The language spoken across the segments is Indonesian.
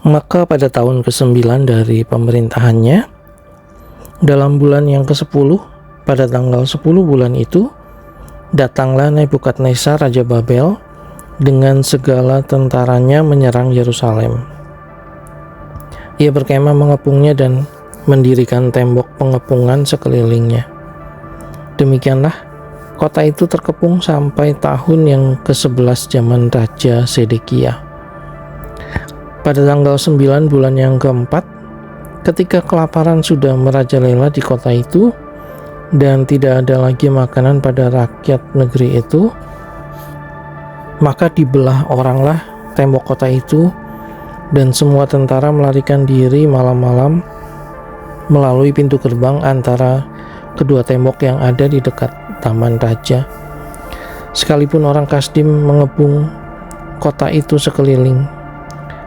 Maka pada tahun ke-9 dari pemerintahannya, dalam bulan yang ke-10, pada tanggal 10 bulan itu, datanglah Nebukadnezar Raja Babel dengan segala tentaranya menyerang Yerusalem. Ia berkemah mengepungnya dan mendirikan tembok pengepungan sekelilingnya. Demikianlah kota itu terkepung sampai tahun yang ke-11 zaman Raja Sedekia. Pada tanggal 9 bulan yang keempat, ketika kelaparan sudah merajalela di kota itu dan tidak ada lagi makanan pada rakyat negeri itu, maka dibelah oranglah tembok kota itu, dan semua tentara melarikan diri malam-malam melalui pintu gerbang antara kedua tembok yang ada di dekat taman raja. Sekalipun orang Kasdim mengepung kota itu sekeliling,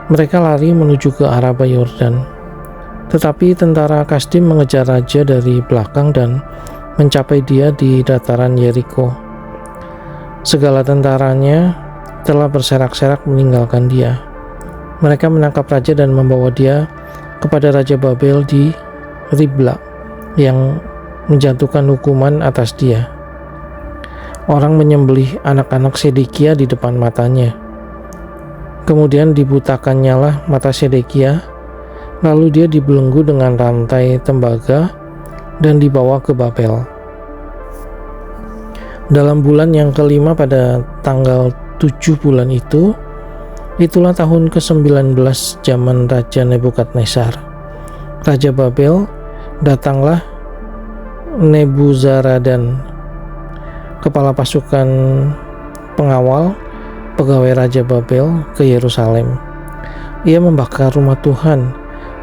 mereka lari menuju ke arah Yordan. Tetapi tentara Kasdim mengejar raja dari belakang dan mencapai dia di dataran Yeriko. Segala tentaranya telah berserak-serak meninggalkan dia. Mereka menangkap raja dan membawa dia kepada Raja Babel di Ribla yang menjatuhkan hukuman atas dia. Orang menyembelih anak-anak Sedekia di depan matanya. Kemudian dibutakannya lah mata Sedekia, lalu dia dibelenggu dengan rantai tembaga dan dibawa ke Babel. Dalam bulan yang kelima pada tanggal 7 bulan itu, itulah tahun ke-19 zaman Raja Nebukadnezar. Raja Babel, datanglah Nebuzaradan, kepala pasukan pengawal pegawai Raja Babel, ke Yerusalem. Ia membakar rumah Tuhan,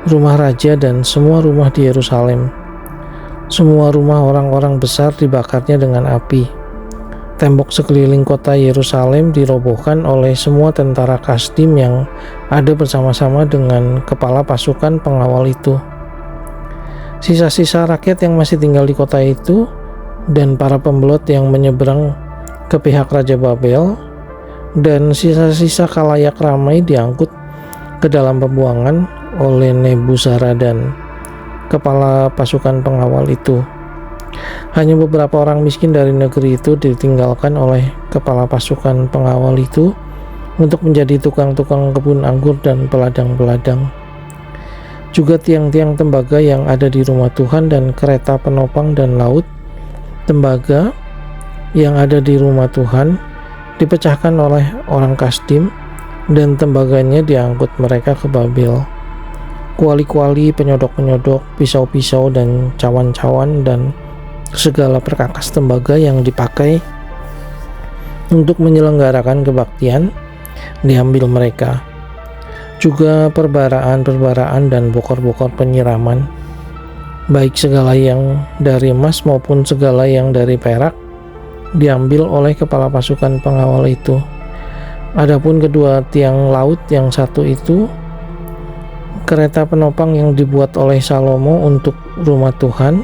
rumah raja, dan semua rumah di Yerusalem. Semua rumah orang-orang besar dibakarnya dengan api. Tembok sekeliling kota Yerusalem dirobohkan oleh semua tentara Kasdim yang ada bersama-sama dengan kepala pasukan pengawal itu. Sisa-sisa rakyat yang masih tinggal di kota itu dan para pembelot yang menyeberang ke pihak Raja Babel dan sisa-sisa kalayak ramai diangkut ke dalam pembuangan oleh Nebuzaradan, kepala pasukan pengawal itu. Hanya beberapa orang miskin dari negeri itu ditinggalkan oleh kepala pasukan pengawal itu untuk menjadi tukang-tukang kebun anggur dan peladang-peladang. Juga tiang-tiang tembaga yang ada di rumah Tuhan dan kereta penopang dan laut tembaga yang ada di rumah Tuhan dipecahkan oleh orang Kasdim, dan tembaganya diangkut mereka ke Babel. Kuali-kuali, penyodok-penyodok, pisau-pisau, dan cawan-cawan, dan segala perkakas tembaga yang dipakai untuk menyelenggarakan kebaktian diambil mereka. Juga perbaraan-perbaraan dan bokor-bokor penyiraman, baik segala yang dari emas maupun segala yang dari perak, diambil oleh kepala pasukan pengawal itu. Adapun kedua tiang laut yang satu itu, kereta penopang yang dibuat oleh Salomo untuk rumah Tuhan,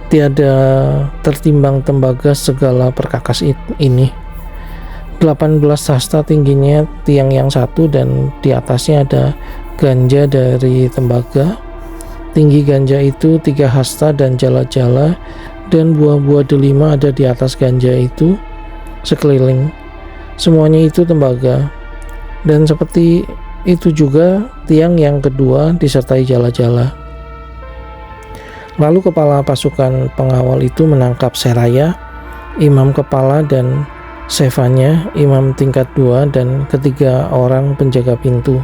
tiada tertimbang tembaga segala perkakas ini. 18 hasta tingginya tiang yang satu, dan di atasnya ada ganja dari tembaga. Tinggi ganja itu 3 hasta, dan jala-jala dan buah-buah delima ada di atas ganja itu sekeliling. Semuanya itu tembaga. Dan seperti itu juga tiang yang kedua disertai jala-jala. Lalu kepala pasukan pengawal itu menangkap Seraya, imam kepala, dan Sefanya, imam tingkat 2, dan ketiga orang penjaga pintu.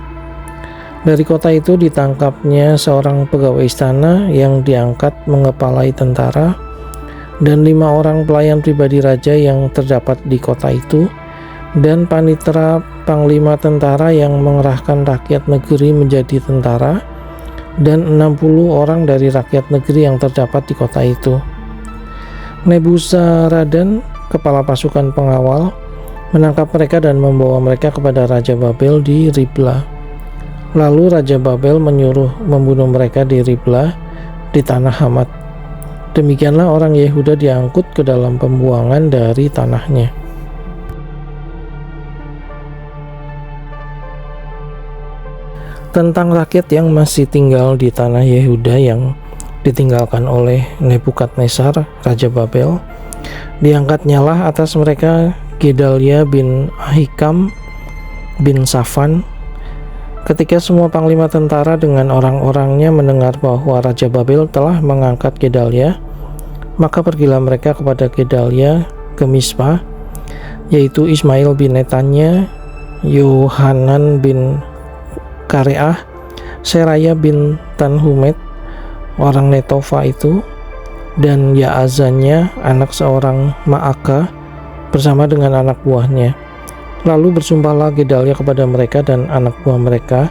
Dari kota itu ditangkapnya seorang pegawai istana yang diangkat mengepalai tentara, dan 5 orang pelayan pribadi raja yang terdapat di kota itu, dan panitera panglima tentara yang mengerahkan rakyat negeri menjadi tentara, dan 60 orang dari rakyat negeri yang terdapat di kota itu. Nebuzaradan, kepala pasukan pengawal, menangkap mereka dan membawa mereka kepada Raja Babel di Ribla. Lalu Raja Babel menyuruh membunuh mereka di Ribla di tanah Hamat. Demikianlah orang Yehuda diangkut ke dalam pembuangan dari tanahnya. tentang rakyat yang masih tinggal di tanah Yehuda yang ditinggalkan oleh Nebukadnezar, Raja Babel. Diangkatnyalah atas mereka Gedalia bin Ahikam bin Safan. Ketika semua panglima tentara dengan orang-orangnya mendengar bahwa Raja Babel telah mengangkat Gedalia, maka pergilah mereka kepada Gedalia ke Mispa, yaitu Ismail bin Netanya, Yohanan bin Kareah, Seraya bin Tanhumet, orang Netofa itu, dan Yaazanya, anak seorang Ma'aka, bersama dengan anak buahnya. Lalu bersumpahlah Gedalia kepada mereka dan anak buah mereka,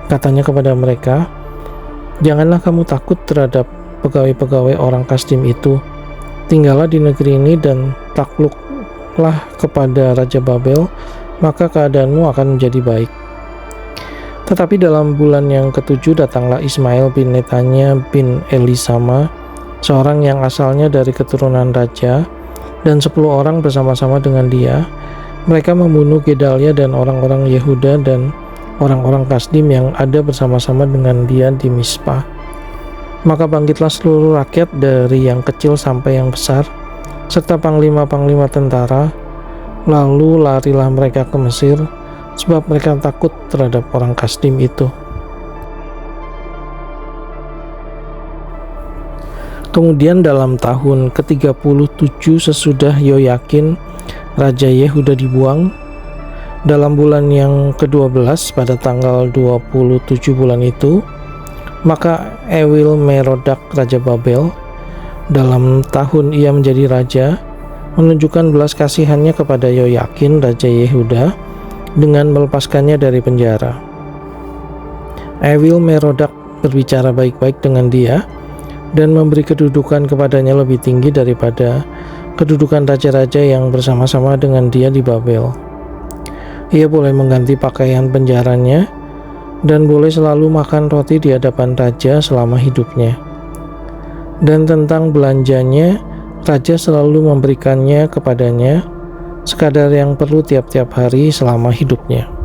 katanya kepada mereka, "Janganlah kamu takut terhadap pegawai-pegawai orang Kasdim itu. Tinggallah di negeri ini dan takluklah kepada Raja Babel, maka keadaanmu akan menjadi baik." Tetapi dalam bulan yang ketujuh datanglah Ismail bin Netanya bin Elisama, seorang yang asalnya dari keturunan raja, dan 10 orang bersama-sama dengan dia. Mereka membunuh Gedalia dan orang-orang Yehuda dan orang-orang Kasdim yang ada bersama-sama dengan dia di Mispa. Maka bangkitlah seluruh rakyat dari yang kecil sampai yang besar, serta panglima-panglima tentara, lalu larilah mereka ke Mesir, sebab mereka takut terhadap orang Kasdim itu. Kemudian dalam tahun ke-37 sesudah Yoyakin Raja Yehuda dibuang, dalam bulan yang ke-12 pada tanggal 27 bulan itu, maka Ewil Merodak Raja Babel, dalam tahun ia menjadi raja, menunjukkan belas kasihannya kepada Yoyakin Raja Yehuda dengan melepaskannya dari penjara. Ewil Merodak berbicara baik-baik dengan dia dan memberi kedudukan kepadanya lebih tinggi daripada kedudukan raja-raja yang bersama-sama dengan dia di Babel. Ia boleh mengganti pakaian penjaranya dan boleh selalu makan roti di hadapan raja selama hidupnya. Dan tentang belanjanya, raja selalu memberikannya kepadanya sekadar yang perlu tiap-tiap hari selama hidupnya.